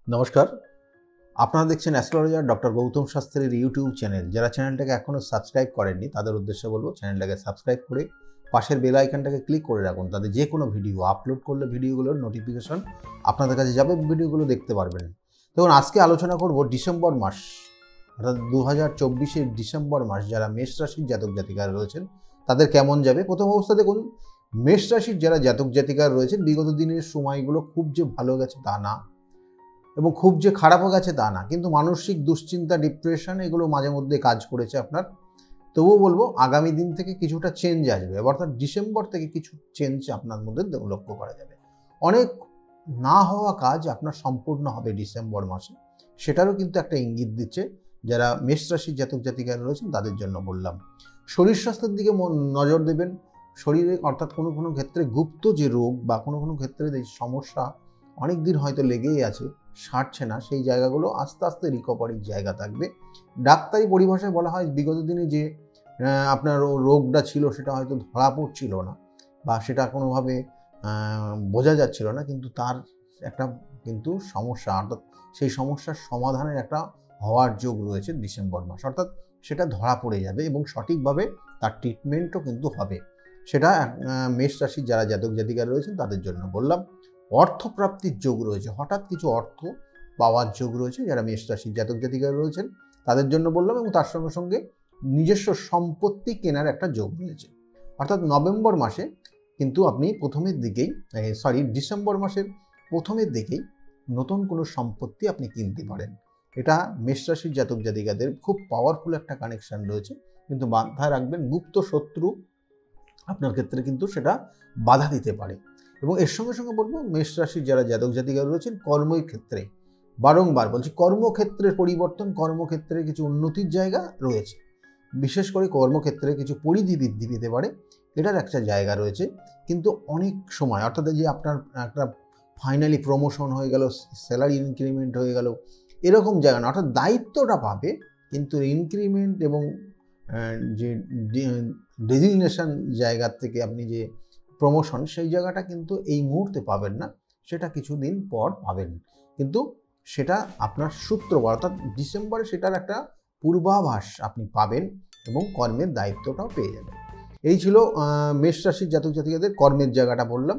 নমস্কার, আপনারা দেখছেন অ্যাস্ট্রোলজার ডক্টর গৌতম শাস্ত্রীর ইউটিউব চ্যানেল। যারা চ্যানেলটাকে এখনও সাবস্ক্রাইব করেননি তাদের উদ্দেশ্যে বলবো চ্যানেলটাকে সাবস্ক্রাইব করে পাশের বেল আইকনটাকে ক্লিক করে রাখুন। তাদের যে কোনো ভিডিও আপলোড করলে ভিডিওগুলোর নোটিফিকেশন আপনাদের কাছে যাবে, ভিডিওগুলো দেখতে পারবেন। দেখুন, আজকে আলোচনা করব ডিসেম্বর মাস, অর্থাৎ 2024 ডিসেম্বর মাস যারা মেষ রাশির জাতক জাতিকারা রয়েছেন তাদের কেমন যাবে। প্রথম অবস্থা দেখুন, মেষ রাশির যারা জাতক জাতিকারা রয়েছেন বিগত দিনের সময়গুলো খুব যে ভালো গেছে তা না, এবং খুব যে খারাপও গেছে তা না, কিন্তু মানসিক দুশ্চিন্তা, ডিপ্রেশন এগুলো মাঝে মধ্যে কাজ করেছে আপনার। তবুও বলবো আগামী দিন থেকে কিছুটা চেঞ্জ আসবে, অর্থাৎ ডিসেম্বর থেকে কিছু চেঞ্জ আপনার মধ্যে লক্ষ্য করা যাবে। অনেক না হওয়া কাজ আপনার সম্পূর্ণ হবে ডিসেম্বর মাসে, সেটারও কিন্তু একটা ইঙ্গিত দিচ্ছে যারা মেষ রাশির জাতক জাতিকারা রয়েছেন তাদের জন্য বললাম। শরীর স্বাস্থ্যের দিকে নজর দেবেন। শরীরে অর্থাৎ কোনো কোনো ক্ষেত্রে গুপ্ত যে রোগ বা কোনো কোনো ক্ষেত্রে যে সমস্যা অনেক দিন হয়তো লেগেই আছে, সারছে না, সেই জায়গাগুলো আস্তে আস্তে রিকভারির জায়গা থাকবে। ডাক্তারি পরিভাষায় বলা হয় বিগত দিনে যে আপনার রোগটা ছিল সেটা হয়তো ধরা পড়ছিল না বা সেটা কোনোভাবে বোঝা যাচ্ছিল না, কিন্তু তার একটা কিন্তু সমস্যা, অর্থাৎ সেই সমস্যার সমাধানের একটা হওয়ার যোগ রয়েছে ডিসেম্বর মাস, অর্থাৎ সেটা ধরা পড়ে যাবে এবং সঠিকভাবে তার ট্রিটমেন্টও কিন্তু হবে। সেটা মেষ রাশির যারা জাতক জাতিকারা রয়েছেন তাদের জন্য বললাম। অর্থপ্রাপ্তির যোগ রয়েছে, হঠাৎ কিছু অর্থ পাওয়ার যোগ রয়েছে যারা মেষ রাশির জাতক জাতিকারা রয়েছেন তাদের জন্য বললাম, এবং তার সঙ্গে সঙ্গে নিজস্ব সম্পত্তি কেনার একটা যোগ রয়েছে। অর্থাৎ নভেম্বর মাসে কিন্তু আপনি ডিসেম্বর মাসের প্রথমের দিকেই নতুন কোনো সম্পত্তি আপনি কিনতে পারেন। এটা মেষ রাশির জাতক জাতিকাদের খুব পাওয়ারফুল একটা কানেকশন রয়েছে, কিন্তু মাথায় রাখবেন গুপ্ত শত্রু আপনার ক্ষেত্রে কিন্তু সেটা বাধা দিতে পারে। এবং এর সঙ্গে সঙ্গে বলবো মেষ রাশির যারা জাতক জাতিকারা রয়েছেন কর্মের ক্ষেত্রে, বারংবার বলছি, কর্মক্ষেত্রের পরিবর্তন, কর্মক্ষেত্রে কিছু উন্নতির জায়গা রয়েছে, বিশেষ করে কর্মক্ষেত্রে কিছু পরিধি বৃদ্ধি পেতে পারে, এটার একটা জায়গা রয়েছে। কিন্তু অনেক সময় অর্থাৎ যে আপনার একটা ফাইনালি প্রমোশন হয়ে গেল, স্যালারি ইনক্রিমেন্ট হয়ে গেল, এরকম জায়গা না, অর্থাৎ দায়িত্বটা পাবে কিন্তু ইনক্রিমেন্ট এবং যে ডেজিগনেশন জায়গার থেকে আপনি যে প্রমোশন, সেই জায়গাটা কিন্তু এই মুহূর্তে পাবেন না, সেটা কিছুদিন পর পাবেন। কিন্তু সেটা আপনার সূত্র, অর্থাৎ ডিসেম্বরে সেটার একটা পূর্বাভাস আপনি পাবেন এবং কর্মের দায়িত্বটাও পেয়ে যাবেন। এই ছিল মেষ রাশির জাতক জাতিকাদের কর্মের জায়গাটা বললাম।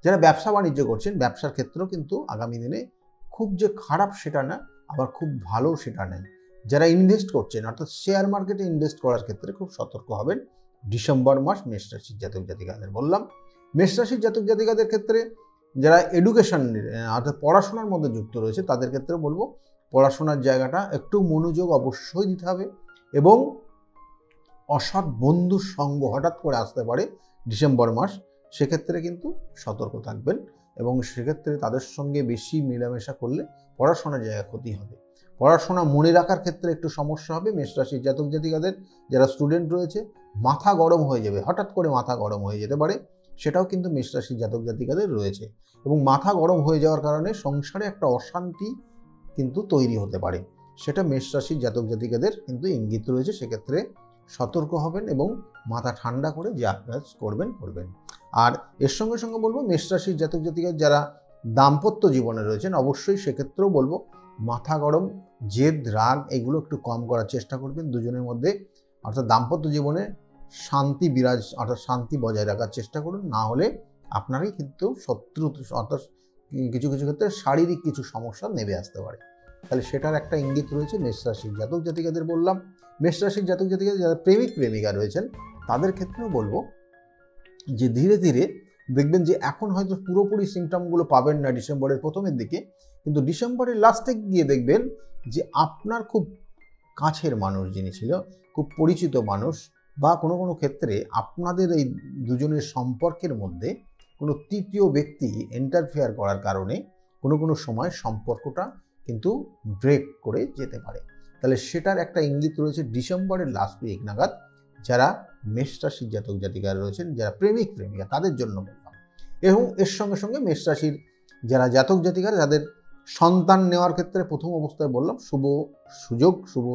যারা ব্যবসা বাণিজ্য করছেন, ব্যবসার ক্ষেত্রেও কিন্তু আগামী দিনে খুব যে খারাপ সেটা না, আবার খুব ভালো সেটা নেই। যারা ইনভেস্ট করছেন, অর্থাৎ শেয়ার মার্কেটে ইনভেস্ট করার ক্ষেত্রে খুব সতর্ক হবেন ডিসেম্বর মাস মেষ রাশির জাতক জাতিকাদের বললাম। মেষ রাশির জাতক জাতিকাদের ক্ষেত্রে যারা এডুকেশন অর্থাৎ পড়াশোনার মধ্যে যুক্ত রয়েছে তাদের ক্ষেত্রে বলবো পড়াশোনার জায়গাটা একটু মনোযোগ অবশ্যই দিতে হবে, এবং অসৎ বন্ধুর সঙ্গ হঠাৎ করে আসতে পারে ডিসেম্বর মাস, সেক্ষেত্রে কিন্তু সতর্ক থাকবেন, এবং সেক্ষেত্রে তাদের সঙ্গে বেশি মেলামেশা করলে পড়াশোনার জায়গায় ক্ষতি হবে। পড়াশোনা মনে রাখার ক্ষেত্রে একটু সমস্যা হবে। মেষ রাশির জাতক জাতিকাদের যারা স্টুডেন্ট রয়েছে মাথা গরম হয়ে যাবে, হঠাৎ করে মাথা গরম হয়ে যেতে পারে, সেটাও কিন্তু মেষ রাশির জাতক জাতিকাদের রয়েছে, এবং মাথা গরম হয়ে যাওয়ার কারণে সংসারে একটা অশান্তি কিন্তু তৈরি হতে পারে, সেটা মেষ রাশির জাতক জাতিকাদের কিন্তু ইঙ্গিত রয়েছে। সেক্ষেত্রে সতর্ক হবেন এবং মাথা ঠান্ডা করে যা কাজ করবেন। আর এর সঙ্গে সঙ্গে বলবো মেষ রাশির জাতক জাতিকা যারা দাম্পত্য জীবনে রয়েছেন অবশ্যই সেক্ষেত্রেও বলবো মাথা গরম, জেদ, রাগ এগুলো একটু কম করার চেষ্টা করবেন দুজনের মধ্যে, অর্থাৎ দাম্পত্য জীবনে শান্তি বিরাজ, অর্থাৎ শান্তি বজায় রাখার চেষ্টা করুন, না হলে আপনারই কিন্তু শত্রু, অর্থাৎ কিছু কিছু ক্ষেত্রে শারীরিক কিছু সমস্যা নেমে আসতে পারে। তাহলে সেটার একটা ইঙ্গিত রয়েছে মেষ রাশির জাতক জাতিকাদের বললাম। মেষ রাশির জাতক জাতিকা যারা প্রেমিক প্রেমিকা রয়েছেন তাদের ক্ষেত্রেও বলবো যে ধীরে ধীরে দেখবেন যে এখন হয়তো পুরোপুরি সিমটমগুলো পাবেন না ডিসেম্বরের প্রথমের দিকে, কিন্তু ডিসেম্বরের লাস্টে গিয়ে দেখবেন যে আপনার খুব কাছের মানুষ যিনি ছিল, খুব পরিচিত মানুষ, বা কোনো কোনো ক্ষেত্রে আপনাদের এই দুজনের সম্পর্কের মধ্যে কোনো তৃতীয় ব্যক্তি ইন্টারফেয়ার করার কারণে কোনো কোনো সময় সম্পর্কটা কিন্তু ব্রেক করে যেতে পারে। তাহলে সেটার একটা ইঙ্গিত রয়েছে ডিসেম্বরের লাস্ট উইক নাগাদ যারা মেষ রাশির জাতক জাতিকারা রয়েছেন, যারা প্রেমিক প্রেমিকা তাদের জন্য বললাম। এবং এর সঙ্গে সঙ্গে মেষ রাশির যারা জাতক জাতিকারা যাদের সন্তান নেওয়ার ক্ষেত্রে প্রথম অবস্থায় বললাম শুভ সুযোগ, শুভ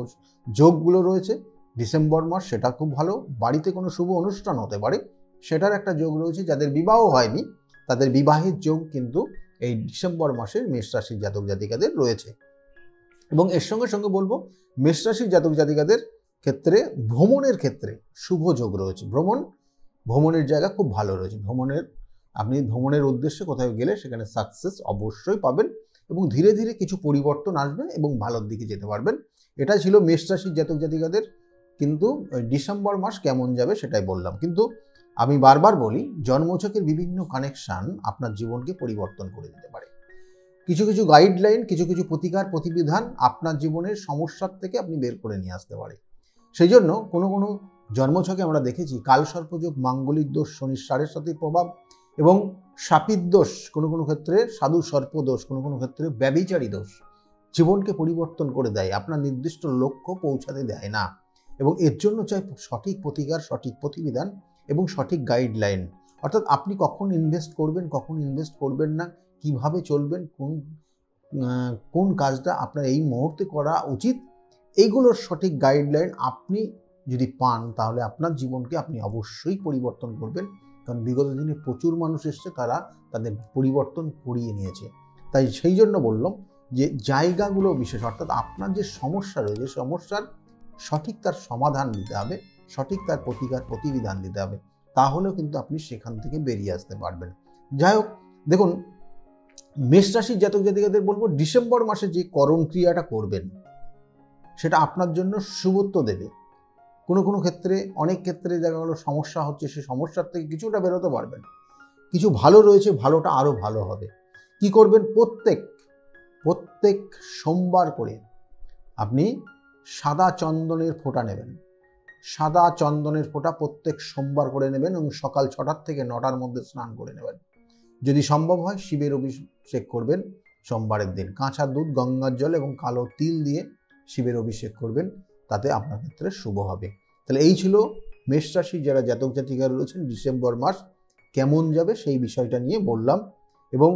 যোগগুলো রয়েছে ডিসেম্বর মাস, সেটা খুব ভালো। বাড়িতে কোনো শুভ অনুষ্ঠান হতে পারে, সেটার একটা যোগ রয়েছে। যাদের বিবাহ হয়নি তাদের বিবাহের যোগ কিন্তু এই ডিসেম্বর মাসে মেষ রাশির জাতক জাতিকাদের রয়েছে। এবং এর সঙ্গে সঙ্গে বলবো মেষ রাশির জাতক জাতিকাদের ক্ষেত্রে ভ্রমণের ক্ষেত্রে শুভ যোগ রয়েছে। ভ্রমণের জায়গা খুব ভালো রয়েছে। আপনি ভ্রমণের উদ্দেশ্যে কোথাও গেলে সেখানে সাকসেস অবশ্যই পাবেন এবং ধীরে ধীরে কিছু পরিবর্তন আসবে এবং ভালোর দিকে যেতে পারবেন। এটা ছিল মেষ রাশির জাতক জাতিকাদের। কিন্তু ডিসেম্বর মাস কেমন যাবে সেটাই বললাম। কিন্তু আমি বারবার বলি, জন্মছকের বিভিন্ন কানেকশান আপনার জীবনকে পরিবর্তন করে দিতে পারে। কিছু কিছু গাইডলাইন, কিছু কিছু প্রতিকার প্রতিবিধান আপনার জীবনের সমস্যার থেকে আপনি বের করে নিয়ে আসতে পারে। সেই জন্য কোনো কোনো জন্মছকে আমরা দেখেছি কালসর্পযোগ, মাঙ্গলিক দোষ, শনির 7.5 প্রভাব এবং শাপিত দোষ, কোনো কোনো ক্ষেত্রে সাধু সর্পদোষ, কোনো কোনো ক্ষেত্রে ব্যভিচারী দোষ জীবনকে পরিবর্তন করে দেয়, আপনার নির্দিষ্ট লক্ষ্য পৌঁছাতে দেয় না। এবং এর জন্য চাই সঠিক প্রতিকার, সঠিক প্রতিবিধান এবং সঠিক গাইডলাইন। অর্থাৎ আপনি কখন ইনভেস্ট করবেন, কখন ইনভেস্ট করবেন না, কিভাবে চলবেন, কোন কাজটা আপনার এই মুহূর্তে করা উচিত, এইগুলোর সঠিক গাইডলাইন আপনি যদি পান তাহলে আপনার জীবনকে আপনি অবশ্যই পরিবর্তন করবেন। কারণ বিগত দিনে প্রচুর মানুষ এসছে, তারা তাদের পরিবর্তন করিয়ে নিয়েছে। তাই সেই জন্য বললাম যে জায়গাগুলো বিশেষ, অর্থাৎ আপনার যে সমস্যা রয়েছে সমস্যার সঠিক তার সমাধান দিতে হবে, সঠিক তার প্রতিকার প্রতিবিধান দিতে হবে, তাহলেও কিন্তু আপনি সেখান থেকে বেরিয়ে আসতে পারবেন। যাই হোক, দেখুন মেষ রাশির জাতক জাতিকাদের বলবো ডিসেম্বর মাসে যে করণ ক্রিয়াটা করবেন সেটা আপনার জন্য শুভত্ব দেবে। কোনো কোনো ক্ষেত্রে, অনেক ক্ষেত্রে দেখা গেলো সমস্যা হচ্ছে, সেই সমস্যার থেকে কিছুটা বেরোতে পারবেন। কিছু ভালো রয়েছে, ভালোটা আরও ভালো হবে। কি করবেন? প্রত্যেক সোমবার করে আপনি সাদা চন্দনের ফোঁটা নেবেন। সাদা চন্দনের ফোঁটা প্রত্যেক সোমবার করে নেবেন এবং সকাল 6টা থেকে 9টার মধ্যে স্নান করে নেবেন। যদি সম্ভব হয় শিবের অভিষেক করবেন সোমবারের দিন। কাঁচা দুধ, গঙ্গার জল এবং কালো তিল দিয়ে শিবের অভিষেক করবেন, তাতে আপনার ক্ষেত্রে শুভ হবে। তাহলে এই ছিল মেষ রাশি যারা জাতক জাতিকা রয়েছেন ডিসেম্বর মাস কেমন যাবে সেই বিষয়টা নিয়ে বললাম। এবং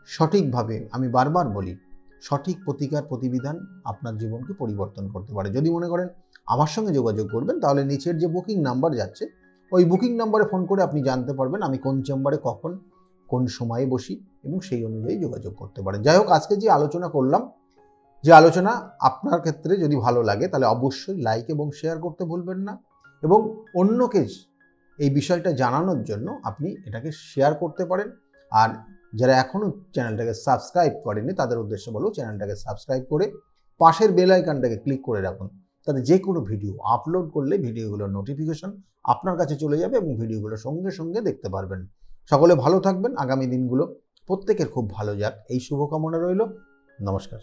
সঠিকভাবে, আমি বারবার বলি, সঠিক প্রতিকার প্রতিবিধান আপনার জীবনকে পরিবর্তন করতে পারে। যদি মনে করেন আমার সঙ্গে যোগাযোগ করবেন, তাহলে নিচের যে বুকিং নাম্বার যাচ্ছে ওই বুকিং নাম্বারে ফোন করে আপনি জানতে পারবেন আমি কোন চেম্বারে কখন কোন সময়ে বসি এবং সেই অনুযায়ী যোগাযোগ করতে পারেন। যাই হোক, আজকে যে আলোচনা করলাম, যে আলোচনা আপনার ক্ষেত্রে যদি ভালো লাগে তাহলে অবশ্যই লাইক এবং শেয়ার করতে ভুলবেন না। এবং অন্যকে এই বিষয়টা জানানোর জন্য আপনি এটাকে শেয়ার করতে পারেন। আর যারা এখনও চ্যানেলটাকে সাবস্ক্রাইব করেনি তাদের উদ্দেশ্যে বলবো চ্যানেলটাকে সাবস্ক্রাইব করে পাশের বেল আইকনটাকে ক্লিক করে রাখুন, তাতে যে কোনো ভিডিও আপলোড করলে ভিডিওগুলোর নোটিফিকেশন আপনার কাছে চলে যাবে এবং ভিডিওগুলো সঙ্গে সঙ্গে দেখতে পারবেন। সকলে ভালো থাকবেন। আগামী দিনগুলো প্রত্যেকের খুব ভালো যাক, এই শুভকামনা রইল। নমস্কার।